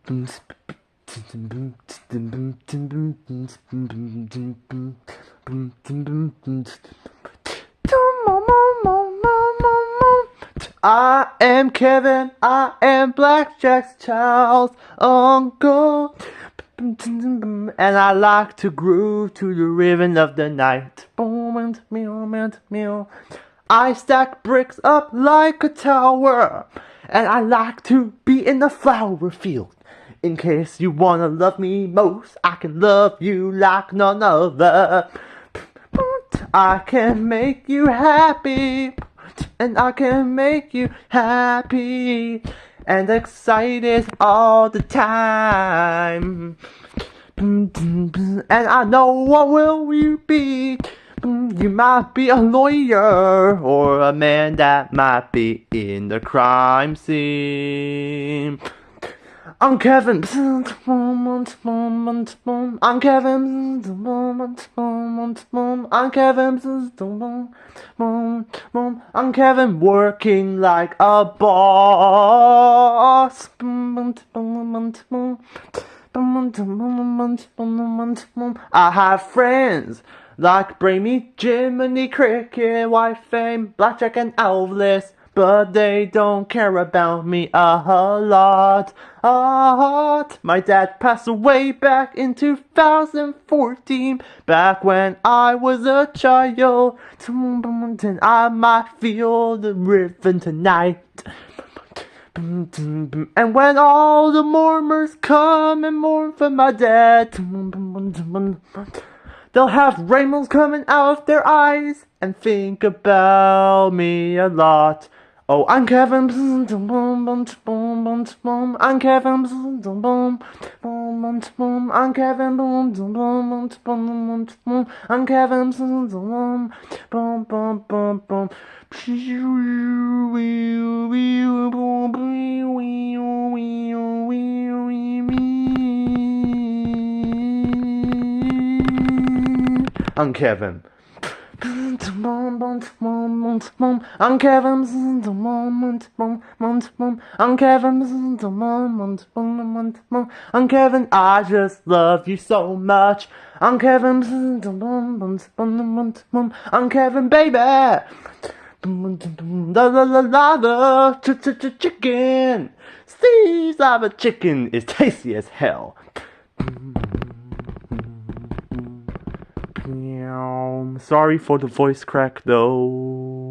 I am Kevin, I am Blackjack's child's uncle, and I like to groove to the rhythm of the night. I stack bricks up like a tower, and I like to be in the flower field. In case you wanna love me most, I can love you like none other. I can make you happy, and I can make you happy and excited all the time. And I know what will you be? You might be a lawyer or a man that might be in the crime scene. I'm Kevin. I'm Kevin. I'm Kevin. I'm Kevin working like a boss. I have friends like Brainy, Jiminy Cricket, White Fame, Blackjack, and Elvis, but they don't care about me a lot. My dad passed away back in 2014, back when I was a child. And I might feel the rhythm tonight. And when all the mourners come and mourn for my dad, they'll have rainbows coming out of their eyes and think about me a lot. Oh, I'm Kevin. I'm Kevin. I'm Kevin. I'm Kevin. I'm Kevin. I'm Kevin. I'm Kevin. I'm Kevin. I just love you so much. I'm Kevin. I'm Kevin, baby. The chicken. Steve's lava chicken is tasty as hell. Sorry for the voice crack though.